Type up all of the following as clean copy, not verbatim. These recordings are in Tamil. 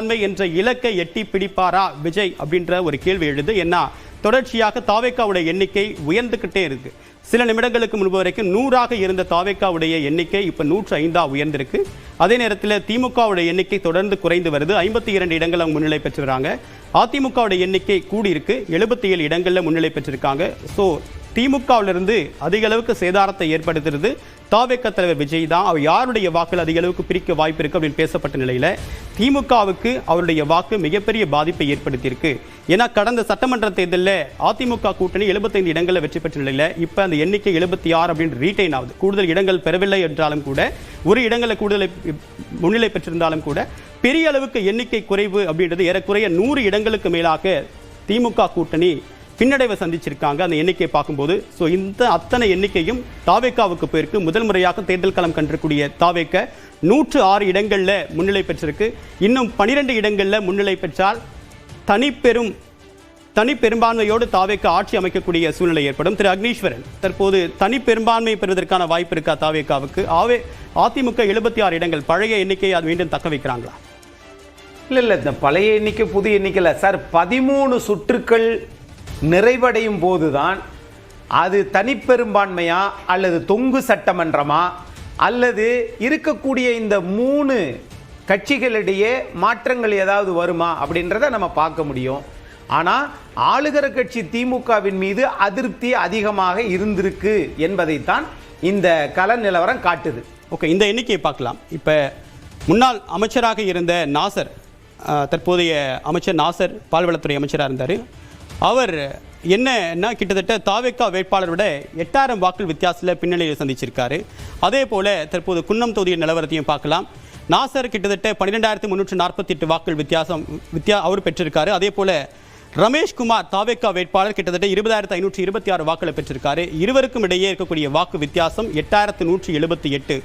என்ற இலக்கை எட்டி பிடிப்பாரா விஜய் அப்படின்ற ஒரு கேள்வி எழுது. என்ன தொடர்ச்சியாக தாவேக்காவுடைய எண்ணிக்கை உயர்ந்துகிட்டே இருக்கு. சில நிமிடங்களுக்கு முன்பு வரைக்கும் 100ஆக இருந்த தாவேக்காவுடைய எண்ணிக்கை இப்ப 105 உயர்ந்திருக்கு. அதே நேரத்தில் திமுகவுடைய எண்ணிக்கை தொடர்ந்து குறைந்து வருது. 52 இடங்கள் அவங்க முன்னிலை பெற்று வராங்க. அதிமுகவுடைய எண்ணிக்கை கூடி இருக்கு, 77 இடங்கள்ல முன்னிலை பெற்றிருக்காங்க. ஸோ திமுகவிலிருந்து அதிக அளவுக்கு சேதாரத்தை ஏற்படுத்துறது தாவேக்கா தலைவர் விஜய் தான். அவர் யாருடைய வாக்குகள் அதிக அளவுக்கு பிரிக்க வாய்ப்பு இருக்கு அப்படின்னு பேசப்பட்ட நிலையில திமுகவுக்கு அவருடைய வாக்கு மிகப்பெரிய பாதிப்பை ஏற்படுத்தியிருக்கு. ஏன்னா கடந்த சட்டமன்ற தேர்தலில் அதிமுக கூட்டணி 75 இடங்களில் வெற்றி பெற்ற நிலையில இப்ப அந்த எண்ணிக்கை 76 அப்படின்னு ரீட்டைன் ஆகுது. கூடுதல் இடங்கள் பெறவில்லை என்றாலும் கூட, ஒரு இடங்களில் கூடுதலை முன்னிலை பெற்றிருந்தாலும் கூட பெரிய அளவுக்கு எண்ணிக்கை குறைவு அப்படின்றது ஏறக்குறைய 100 இடங்களுக்கு மேலாக திமுக கூட்டணி பின்னடைவை சந்திச்சிருக்காங்க அந்த எண்ணிக்கையை பார்க்கும்போது. ஸோ இந்த அத்தனை எண்ணிக்கையும் தாவேக்காவுக்கு போயிருக்கு. முதல் முறையாக தேர்தல் களம் கண்டிருக்கூடிய தாவேக்கா 106 இடங்களில் முன்னிலை பெற்றிருக்கு. இன்னும் 12 இடங்களில் முன்னிலை பெற்றால் தனி பெரும்பான்மையோடு தாவேக்கா ஆட்சி அமைக்கக்கூடிய சூழ்நிலை ஏற்படும். திரு அக்னீஸ்வரன், தற்போது தனி பெரும்பான்மை பெறுவதற்கான வாய்ப்பு இருக்கா தாவேக்காவுக்கு? அதிமுக 76 இடங்கள் பழைய எண்ணிக்கையை அது மீண்டும் தக்க வைக்கிறாங்களா? இல்லை, இந்த பழைய எண்ணிக்கை புது எண்ணிக்கையில் சார் 13 சுற்றுக்கள் நிறைவடையும் போதுதான் அது தனிப்பெரும்பான்மையா அல்லது தொங்கு சட்டமன்றமா அல்லது இருக்கக்கூடிய இந்த 3 கட்சிகளிடையே மாற்றங்கள் ஏதாவது வருமா அப்படின்றத நம்ம பார்க்க முடியும். ஆனால் ஆளுகிற கட்சி திமுகவின் மீது அதிருப்தி அதிகமாக இருந்திருக்கு என்பதைத்தான் இந்த கள நிலவரம் காட்டுது. ஓகே, இந்த எண்ணிக்கையை பார்க்கலாம். இப்போ முன்னாள் அமைச்சராக இருந்த நாசர், தற்போதைய அமைச்சர் நாசர் பால்வளத்துறை அமைச்சராக இருந்தார். அவர் என்ன கிட்டத்தட்ட தாவேக்கா வேட்பாளரை விட 8000 வாக்குகள் வித்தியாசத்தில் பின்னணியை சந்திச்சிருக்காரு. அதே போல தற்போது குன்னம் தொகுதியின் நிலவரத்தையும் பார்க்கலாம். நாசர் கிட்டத்தட்ட 12,348 வாக்குகள் அவர் பெற்றிருக்காரு. அதே போல ரமேஷ்குமார் தாவேக்கா வேட்பாளர் கிட்டத்தட்ட 20,526 வாக்குகளை பெற்றிருக்காரு. இருவருக்கும் இடையே இருக்கக்கூடிய வாக்கு வித்தியாசம் 8,178.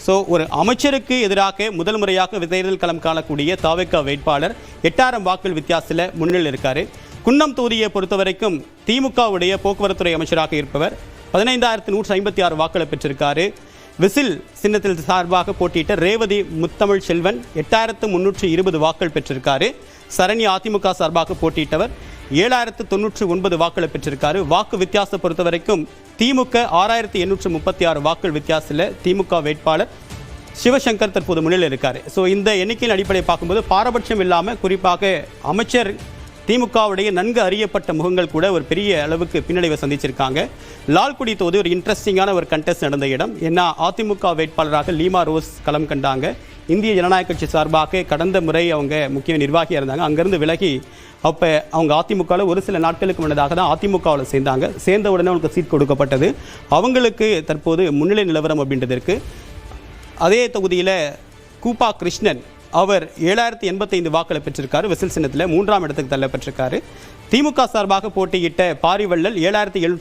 ஸோ ஒரு அமைச்சருக்கு எதிராக முதல் முறையாக தேர்தல் களம் காணக்கூடிய தாவேக்கா வேட்பாளர் 8000 வாக்குகள் வித்தியாசத்தில் முன்னிலையில் இருக்காரு. குன்னம் தொகுதியை பொறுத்த வரைக்கும் திமுகவுடைய போக்குவரத்துறை அமைச்சராக இருப்பவர் 15,156 வாக்குகளை பெற்றிருக்காரு. விசில் சின்னத்தில் சார்பாக போட்டியிட்ட ரேவதி முத்தமிழ் செல்வன் 8,320 வாக்குகள் பெற்றிருக்காரு. சரணி அதிமுக சார்பாக போட்டியிட்டவர் 7,099 வாக்குகளை பெற்றிருக்காரு. வாக்கு வித்தியாசத்தை பொறுத்த வரைக்கும் திமுக 6,836 வாக்குகள் வித்தியாசத்தில் திமுக வேட்பாளர் சிவசங்கர் தற்போது முன்னிலையில் இருக்காரு. ஸோ இந்த எண்ணிக்கையின் அடிப்படையை பார்க்கும்போது பாரபட்சம் இல்லாமல் குறிப்பாக அமைச்சர் திமுகவுடைய நன்கு அறியப்பட்ட முகங்கள் கூட ஒரு பெரிய அளவுக்கு பின்னடைவை சந்திச்சிருக்காங்க. லால்குடி தொகுதி ஒரு இன்ட்ரெஸ்டிங்கான ஒரு கண்டெஸ்ட் நடந்த இடம். ஏன்னா அதிமுக வேட்பாளராக லீமா ரோஸ் களம் கண்டாங்க. இந்திய ஜனநாயக கட்சி சார்பாக கடந்த முறை அவங்க முக்கிய நிர்வாகியாக இருந்தாங்க. அங்கேருந்து விலகி அப்போ அவங்க அதிமுகவில் ஒரு சில நாட்களுக்கு முன்னதாக தான் அதிமுகவில் சேர்ந்தாங்க. சேர்ந்த உடனே அவங்களுக்கு சீட் கொடுக்கப்பட்டது. அவங்களுக்கு தற்போது முன்னிலை நிலவரம் அப்படின்றது இருக்குது. அதே தொகுதியில் கூப்பா கிருஷ்ணன் அவர் 7,085 வாக்குகளை பெற்றிருக்காரு. விசில் சின்னத்தில் 3ஆம் இடத்துக்கு தள்ளப்பட்டிருக்காரு. திமுக சார்பாக போட்டியிட்ட பாரிவள்ளல் 7,700